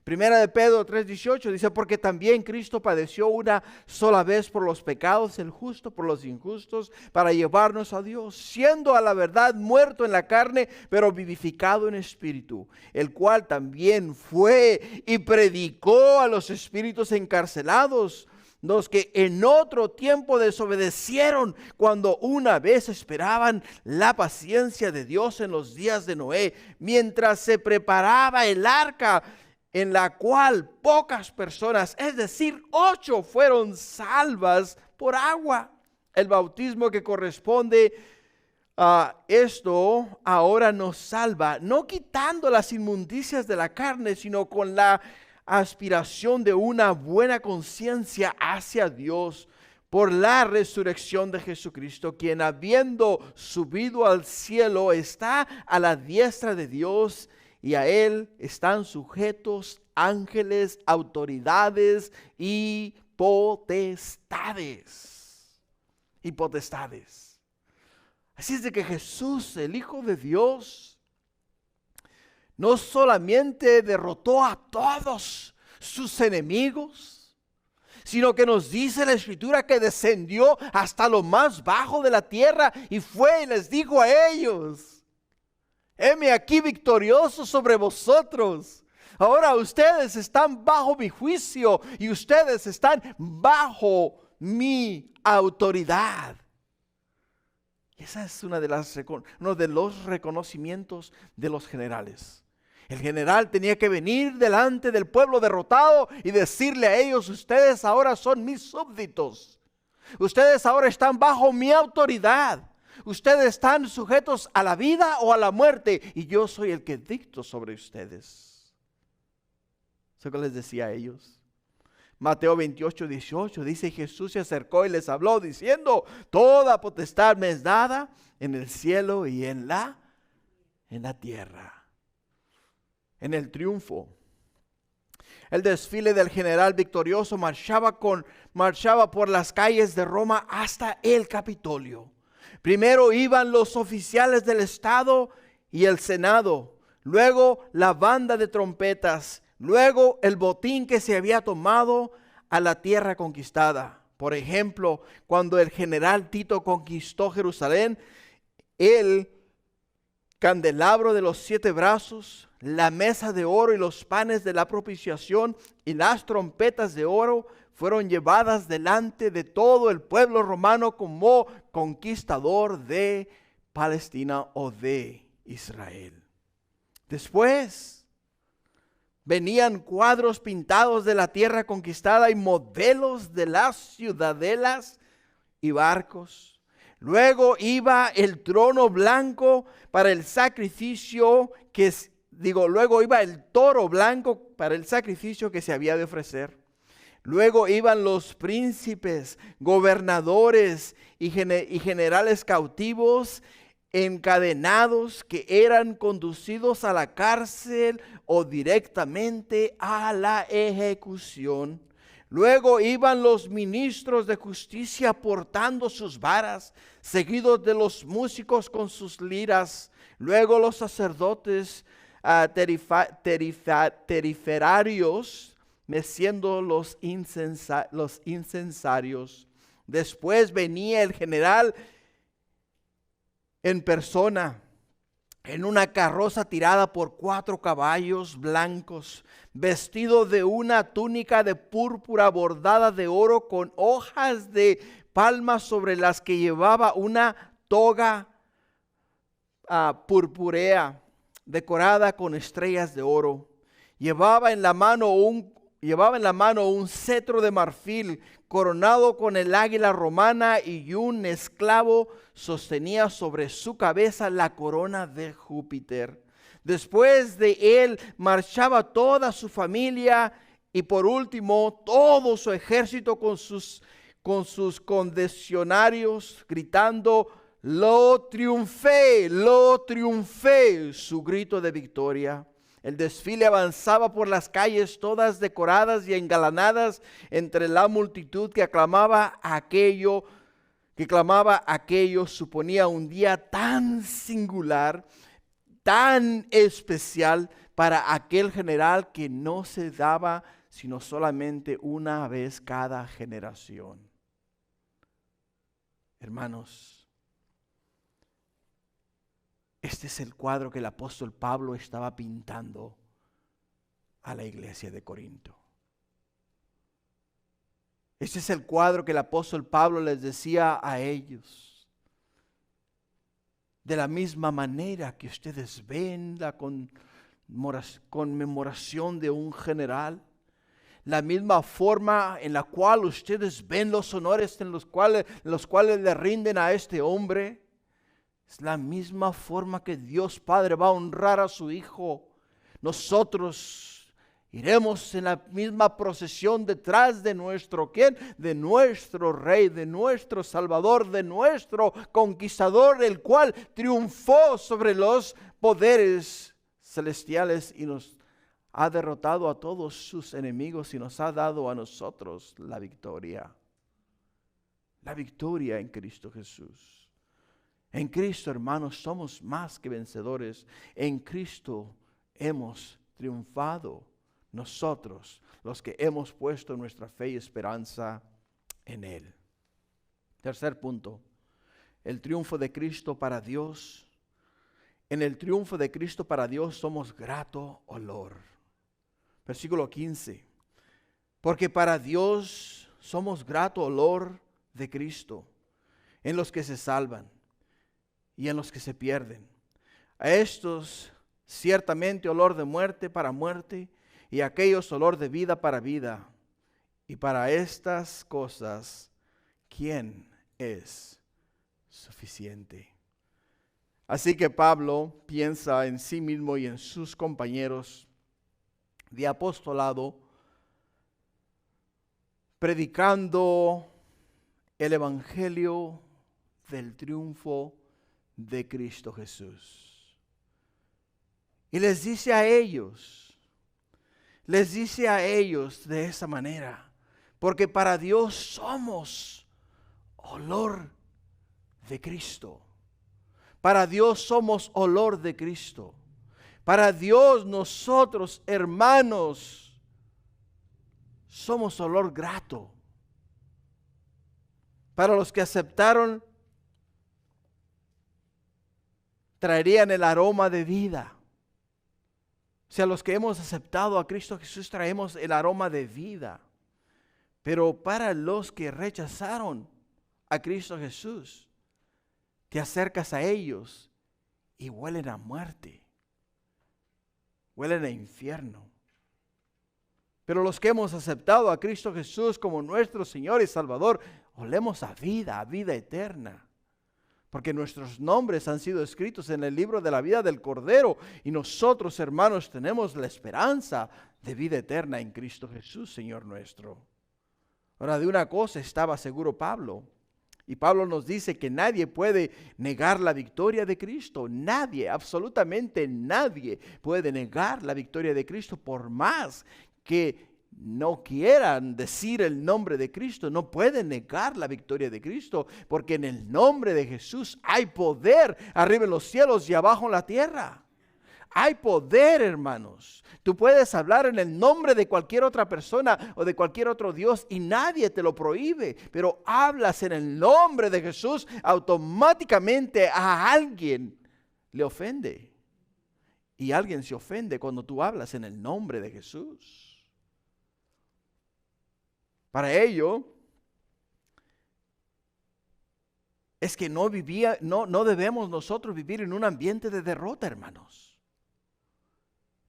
Speaker 1: Primera de Pedro 3, 18 dice, porque también Cristo padeció una sola vez por los pecados, el justo por los injustos, para llevarnos a Dios, siendo a la verdad muerto en la carne, pero vivificado en espíritu, el cual también fue y predicó a los espíritus encarcelados, los que en otro tiempo desobedecieron cuando una vez esperaban la paciencia de Dios en los días de Noé, mientras se preparaba el arca, en la cual pocas personas, es decir, 8, fueron salvas por agua. El bautismo que corresponde a esto ahora nos salva, no quitando las inmundicias de la carne, sino con la aspiración de una buena conciencia hacia Dios por la resurrección de Jesucristo, quien habiendo subido al cielo está a la diestra de Dios, y a Él están sujetos ángeles, autoridades y potestades. Así es de que Jesús, el Hijo de Dios, no solamente derrotó a todos sus enemigos, sino que nos dice la Escritura que descendió hasta lo más bajo de la tierra y fue y les dijo a ellos, heme aquí victorioso sobre vosotros. Ahora ustedes están bajo mi juicio y ustedes están bajo mi autoridad. Y esa es uno de los reconocimientos de los generales. El general tenía que venir delante del pueblo derrotado y decirle a ellos, ustedes ahora son mis súbditos. Ustedes ahora están bajo mi autoridad. Ustedes están sujetos a la vida o a la muerte y yo soy el que dicto sobre ustedes. ¿Eso que les decía a ellos? Mateo 28, 18 dice, Jesús se acercó y les habló diciendo, toda potestad me es dada en el cielo y en la tierra. En el triunfo. El desfile del general victorioso marchaba por las calles de Roma hasta el Capitolio. Primero iban los oficiales del Estado y el Senado, luego la banda de trompetas, luego el botín que se había tomado a la tierra conquistada. Por ejemplo, cuando el general Tito conquistó Jerusalén el candelabro de los 7 brazos, la mesa de oro y los panes de la propiciación y las trompetas de oro fueron llevadas delante de todo el pueblo romano como conquistador de Palestina o de Israel. Después venían cuadros pintados de la tierra conquistada y modelos de las ciudadelas y barcos. Luego iba el trono blanco para el sacrificio luego iba el toro blanco para el sacrificio que se había de ofrecer. Luego iban los príncipes, gobernadores y generales cautivos encadenados que eran conducidos a la cárcel o directamente a la ejecución. Luego iban los ministros de justicia portando sus varas, seguidos de los músicos con sus liras. Luego los sacerdotes teriferarios meciendo los incensarios. Después venía el general en persona, en una carroza tirada por 4 caballos blancos, vestido de una túnica de púrpura bordada de oro con hojas de palma sobre las que llevaba una toga purpúrea decorada con estrellas de oro. Llevaba en la mano un cetro de marfil coronado con el águila romana, y un esclavo sostenía sobre su cabeza la corona de Júpiter. Después de él marchaba toda su familia y por último todo su ejército con sus condecionarios, gritando: lo triunfé, su grito de victoria. El desfile avanzaba por las calles todas decoradas y engalanadas entre la multitud que clamaba aquello. Suponía un día tan singular, tan especial para aquel general que no se daba sino solamente una vez cada generación. Hermanos, este es el cuadro que el apóstol Pablo estaba pintando a la iglesia de Corinto. Este es el cuadro que el apóstol Pablo les decía a ellos. De la misma manera que ustedes ven la conmemoración de un general, la misma forma en la cual ustedes ven los honores en los cuales le rinden a este hombre, es la misma forma que Dios Padre va a honrar a su Hijo. Nosotros iremos en la misma procesión detrás de nuestro ¿quién? De nuestro Rey, de nuestro Salvador, de nuestro Conquistador, el cual triunfó sobre los poderes celestiales y nos ha derrotado a todos sus enemigos y nos ha dado a nosotros la victoria. La victoria en Cristo Jesús. En Cristo, hermanos, somos más que vencedores. En Cristo hemos triunfado nosotros, los que hemos puesto nuestra fe y esperanza en Él. Tercer punto, el triunfo de Cristo para Dios. En el triunfo de Cristo para Dios somos grato olor. Versículo 15. Porque para Dios somos grato olor de Cristo en los que se salvan y en los que se pierden. A estos ciertamente olor de muerte para muerte, y a aquellos olor de vida para vida. Y para estas cosas, ¿quién es suficiente? Así que Pablo piensa en sí mismo y en sus compañeros de apostolado, predicando el evangelio del triunfo de Cristo Jesús. Y les dice a ellos de esa manera, porque para Dios somos olor de Cristo. Para Dios somos olor de Cristo. Para Dios nosotros, hermanos, somos olor grato. Para los que aceptaron traerían el aroma de vida. O sea, los que hemos aceptado a Cristo Jesús traemos el aroma de vida. Pero para los que rechazaron a Cristo Jesús, te acercas a ellos y huelen a muerte, huelen a infierno. Pero los que hemos aceptado a Cristo Jesús como nuestro Señor y Salvador, olemos a vida eterna. Porque nuestros nombres han sido escritos en el libro de la vida del Cordero. Y nosotros, hermanos, tenemos la esperanza de vida eterna en Cristo Jesús, Señor nuestro. Ahora, de una cosa estaba seguro Pablo. Y Pablo nos dice que nadie puede negar la victoria de Cristo. Nadie, absolutamente nadie puede negar la victoria de Cristo, por más que no quieran decir el nombre de Cristo. No pueden negar la victoria de Cristo, porque en el nombre de Jesús hay poder arriba en los cielos y abajo en la tierra. Hay poder, hermanos. Tú puedes hablar en el nombre de cualquier otra persona o de cualquier otro Dios y nadie te lo prohíbe, pero hablas en el nombre de Jesús, automáticamente a alguien le ofende. Y alguien se ofende cuando tú hablas en el nombre de Jesús. Para ello, es que no debemos nosotros vivir en un ambiente de derrota, hermanos.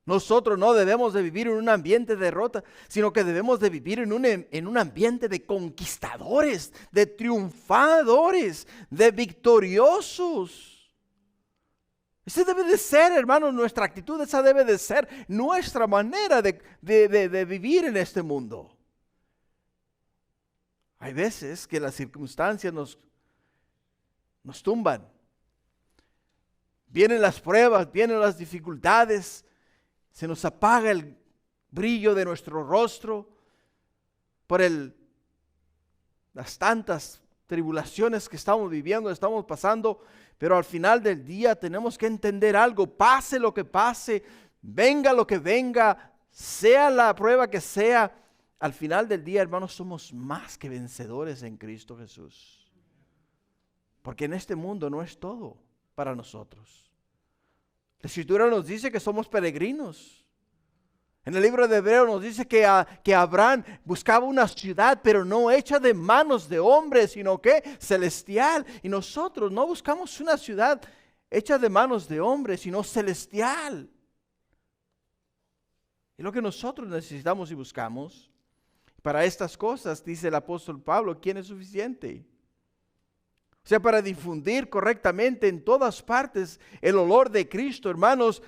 Speaker 1: Nosotros no debemos de vivir en un ambiente de derrota, sino que debemos de vivir en un ambiente de conquistadores, de triunfadores, de victoriosos. Esa debe de ser, hermanos, nuestra actitud. Esa debe de ser nuestra manera de vivir en este mundo. Hay veces que las circunstancias nos tumban. Vienen las pruebas, vienen las dificultades. Se nos apaga el brillo de nuestro rostro por las tantas tribulaciones que estamos viviendo, estamos pasando. Pero al final del día tenemos que entender algo. Pase lo que pase, venga lo que venga, sea la prueba que sea. Al final del día, hermanos, somos más que vencedores en Cristo Jesús. Porque en este mundo no es todo para nosotros. La Escritura nos dice que somos peregrinos. En el libro de Hebreos nos dice que Abraham buscaba una ciudad, pero no hecha de manos de hombres, sino que celestial. Y nosotros no buscamos una ciudad hecha de manos de hombres, sino celestial. Y lo que nosotros necesitamos y buscamos. Para estas cosas, dice el apóstol Pablo, ¿quién es suficiente? O sea, para difundir correctamente en todas partes el olor de Cristo, hermanos,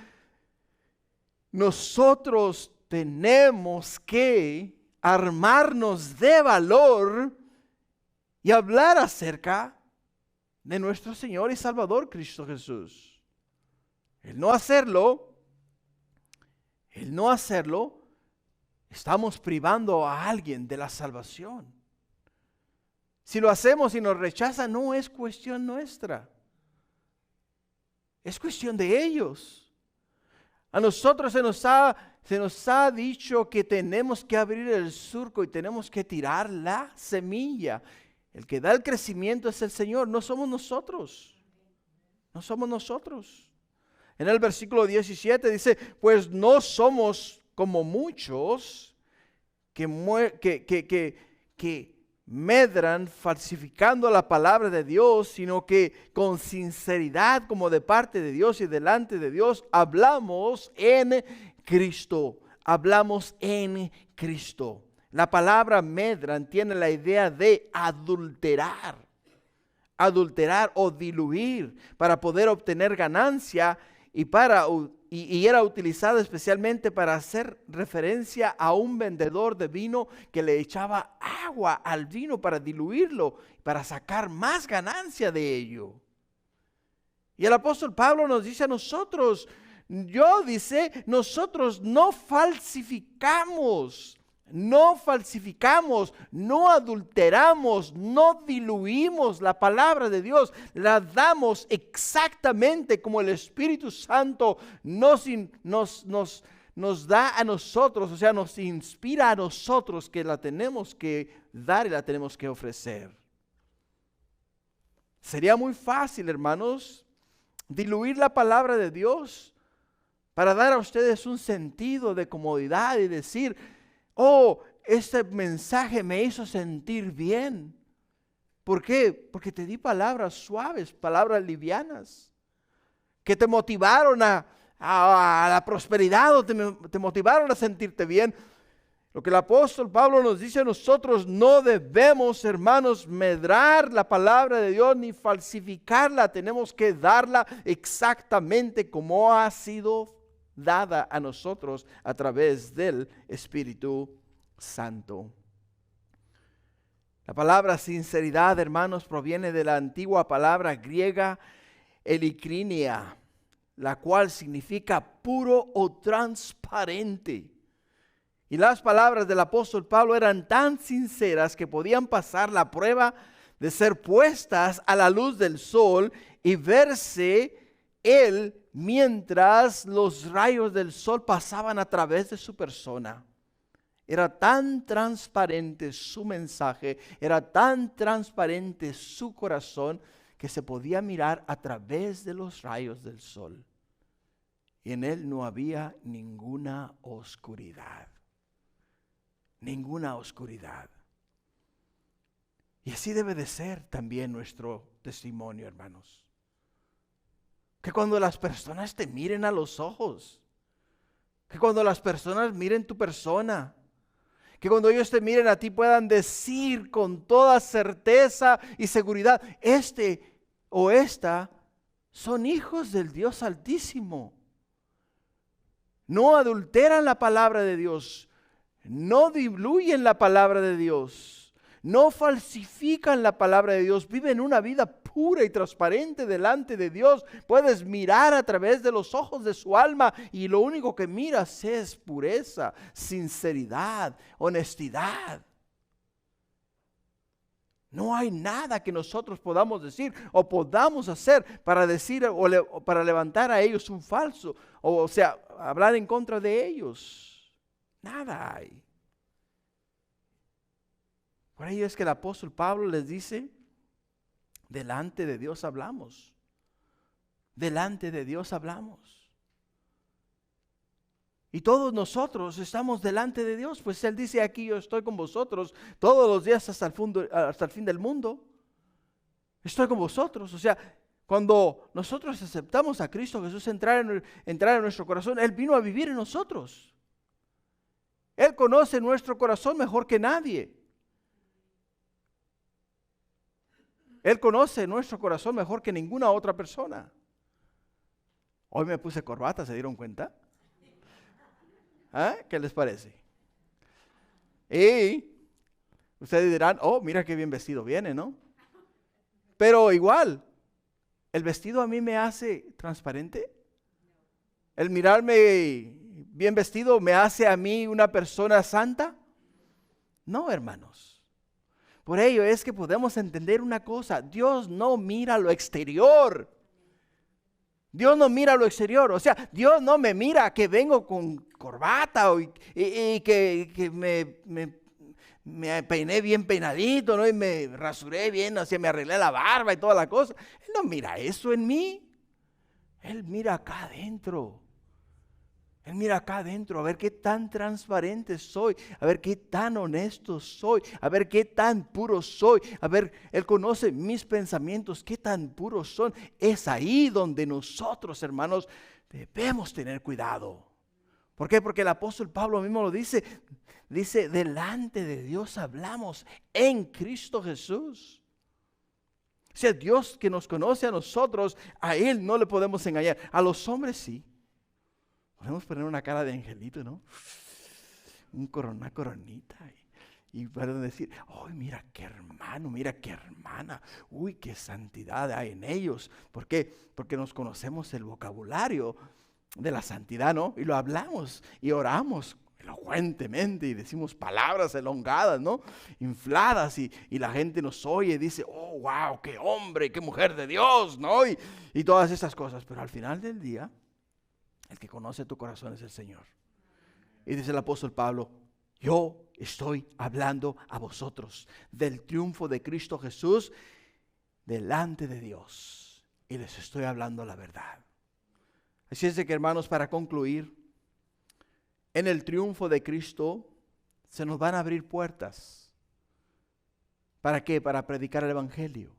Speaker 1: nosotros tenemos que armarnos de valor y hablar acerca de nuestro Señor y Salvador Cristo Jesús. El no hacerlo, estamos privando a alguien de la salvación. Si lo hacemos y nos rechazan, no es cuestión nuestra. Es cuestión de ellos. A nosotros se nos ha dicho que tenemos que abrir el surco y tenemos que tirar la semilla. El que da el crecimiento es el Señor, no somos nosotros. No somos nosotros. En el versículo 17 dice, pues no somos como muchos que medran falsificando la palabra de Dios, sino que con sinceridad, como de parte de Dios y delante de Dios, hablamos en Cristo. Hablamos en Cristo. La palabra medran tiene la idea de adulterar o diluir para poder obtener ganancia y era utilizada especialmente para hacer referencia a un vendedor de vino que le echaba agua al vino para diluirlo, para sacar más ganancia de ello. Y el apóstol Pablo nos dice a nosotros, nosotros no falsificamos, no adulteramos, no diluimos la palabra de Dios, la damos exactamente como el Espíritu Santo nos da a nosotros, o sea, nos inspira a nosotros que la tenemos que dar y la tenemos que ofrecer. Sería muy fácil, hermanos, diluir la palabra de Dios para dar a ustedes un sentido de comodidad y decir, oh, este mensaje me hizo sentir bien. ¿Por qué? Porque te di palabras suaves, palabras livianas, que te motivaron a la prosperidad o te motivaron a sentirte bien. Lo que el apóstol Pablo nos dice a nosotros, no debemos, hermanos, medrar la palabra de Dios ni falsificarla. Tenemos que darla exactamente como ha sido dada a nosotros a través del Espíritu Santo. La palabra sinceridad, hermanos, proviene de la antigua palabra griega eilikrenia, la cual significa puro o transparente. Y las palabras del apóstol Pablo eran tan sinceras que podían pasar la prueba de ser puestas a la luz del sol y verse él mientras los rayos del sol pasaban a través de su persona. Era tan transparente su mensaje, era tan transparente su corazón que se podía mirar a través de los rayos del sol. Y en él no había ninguna oscuridad. Ninguna oscuridad. Y así debe de ser también nuestro testimonio, hermanos. Que cuando las personas te miren a los ojos, que cuando las personas miren tu persona, que cuando ellos te miren a ti puedan decir con toda certeza y seguridad, este o esta son hijos del Dios Altísimo. No adulteran la palabra de Dios. No diluyen la palabra de Dios, no falsifican la palabra de Dios, viven una vida pura y transparente delante de Dios. Puedes mirar a través de los ojos de su alma y lo único que miras es pureza, sinceridad, honestidad. No hay nada que nosotros podamos decir o podamos hacer para decir o para levantar a ellos un falso, o sea, hablar en contra de ellos. Nada hay. Por ello es que el apóstol Pablo les dice, delante de Dios hablamos. Delante de Dios hablamos. Y todos nosotros estamos delante de Dios, pues Él dice aquí, yo estoy con vosotros todos los días hasta el fin del mundo. Estoy con vosotros, o sea, cuando nosotros aceptamos a Cristo Jesús entrar en nuestro corazón, Él vino a vivir en nosotros. Él conoce nuestro corazón mejor que nadie. Él conoce nuestro corazón mejor que ninguna otra persona. Hoy me puse corbata, ¿se dieron cuenta? ¿Qué les parece? Y ustedes dirán, oh, mira qué bien vestido viene, ¿no? Pero igual, ¿el vestido a mí me hace transparente? ¿El mirarme bien vestido me hace a mí una persona santa? No, hermanos. Por ello es que podemos entender una cosa. Dios no mira lo exterior. Dios no mira lo exterior. O sea, Dios no me mira que vengo con corbata y que me peiné bien peinadito, ¿no? Y me rasuré bien, así me arreglé la barba y toda la cosa. Él no mira eso en mí. Él mira acá adentro. Él mira acá adentro a ver qué tan transparente soy, a ver qué tan honesto soy, a ver qué tan puro soy, a ver, Él conoce mis pensamientos, qué tan puros son. Es ahí donde nosotros, hermanos, debemos tener cuidado. ¿Por qué? Porque el apóstol Pablo mismo lo dice, delante de Dios hablamos en Cristo Jesús. O sea, Dios que nos conoce a nosotros, a Él no le podemos engañar, a los hombres sí. Podemos poner una cara de angelito, ¿no? Una coronita. Y pueden decir, ¡ay, mira qué hermano, mira qué hermana! ¡Uy, qué santidad hay en ellos! ¿Por qué? Porque nos conocemos el vocabulario de la santidad, ¿no? Y lo hablamos y oramos elocuentemente y decimos palabras elongadas, ¿no? Infladas y la gente nos oye y dice, ¡oh, wow, qué hombre, qué mujer de Dios!, ¿no? Y todas esas cosas. Pero al final del día, el que conoce tu corazón es el Señor. Y dice el apóstol Pablo, yo estoy hablando a vosotros del triunfo de Cristo Jesús delante de Dios. y les estoy hablando la verdad. Así es de que, hermanos, para concluir, en el triunfo de Cristo se nos van a abrir puertas. ¿Para qué? Para predicar el Evangelio.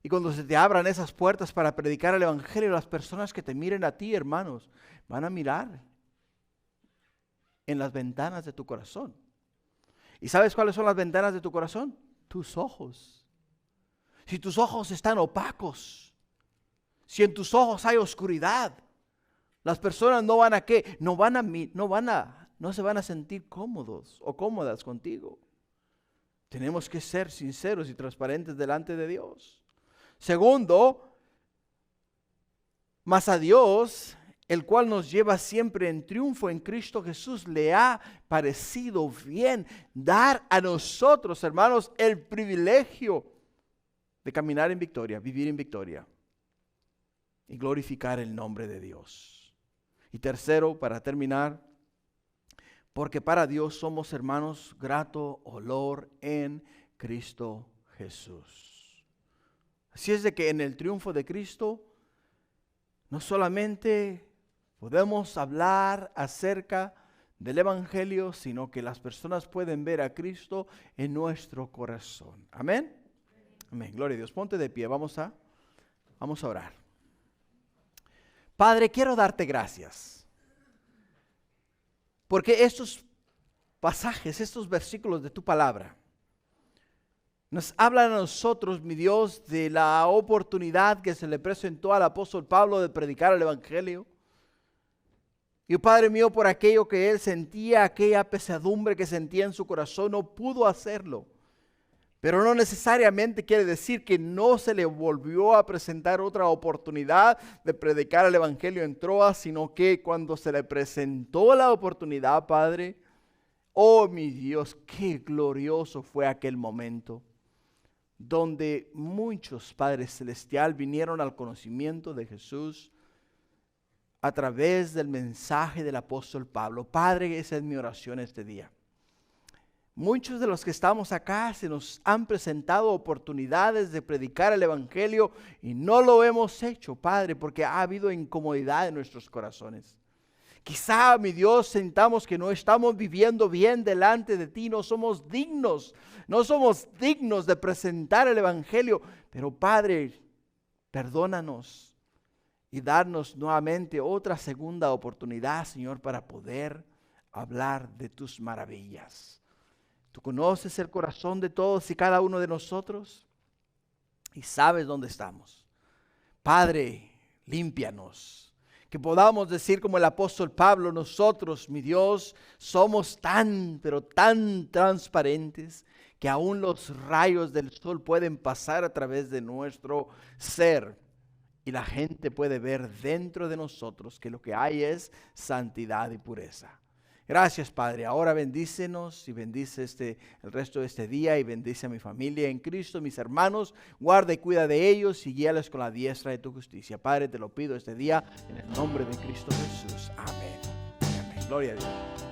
Speaker 1: Y cuando se te abran esas puertas para predicar el Evangelio, las personas que te miren a ti, hermanos, van a mirar en las ventanas de tu corazón. ¿Y sabes cuáles son las ventanas de tu corazón? Tus ojos. Si tus ojos están opacos, si en tus ojos hay oscuridad, las personas no van a ¿qué? No se van a sentir cómodos o cómodas contigo. Tenemos que ser sinceros y transparentes delante de Dios. Segundo, mas a Dios, el cual nos lleva siempre en triunfo en Cristo Jesús, le ha parecido bien dar a nosotros, hermanos, el privilegio de caminar en victoria, vivir en victoria y glorificar el nombre de Dios. Y tercero, para terminar, porque para Dios somos, hermanos, grato olor en Cristo Jesús. Así es de que en el triunfo de Cristo no solamente podemos hablar acerca del Evangelio, sino que las personas pueden ver a Cristo en nuestro corazón. Amén. Amén. Gloria a Dios. Ponte de pie. Vamos a orar. Padre, quiero darte gracias. Porque estos pasajes, estos versículos de tu palabra, nos hablan a nosotros, mi Dios, de la oportunidad que se le presentó al apóstol Pablo de predicar el Evangelio. Y Padre mío, por aquello que él sentía, aquella pesadumbre que sentía en su corazón, no pudo hacerlo. Pero no necesariamente quiere decir que no se le volvió a presentar otra oportunidad de predicar el Evangelio en Troas, sino que cuando se le presentó la oportunidad, Padre, oh mi Dios, qué glorioso fue aquel momento, donde muchos, Padre Celestial, vinieron al conocimiento de Jesús a través del mensaje del apóstol Pablo. Padre, esa es mi oración este día. Muchos de los que estamos acá se nos han presentado oportunidades de predicar el Evangelio y no lo hemos hecho, Padre, porque ha habido incomodidad en nuestros corazones. Quizá, mi Dios, sentamos que no estamos viviendo bien delante de ti, no somos dignos de presentar el Evangelio. Pero Padre, perdónanos y darnos nuevamente otra segunda oportunidad, Señor, para poder hablar de tus maravillas. Tú conoces el corazón de todos y cada uno de nosotros y sabes dónde estamos. Padre, límpianos. Que podamos decir como el apóstol Pablo, nosotros, mi Dios, somos pero tan transparentes que aún los rayos del sol pueden pasar a través de nuestro ser. Y la gente puede ver dentro de nosotros que lo que hay es santidad y pureza. Gracias, Padre. Ahora bendícenos y bendice el resto de este día y bendice a mi familia en Cristo, mis hermanos. Guarda y cuida de ellos y guíales con la diestra de tu justicia. Padre, te lo pido este día en el nombre de Cristo Jesús. Amén. Amén. Gloria a Dios.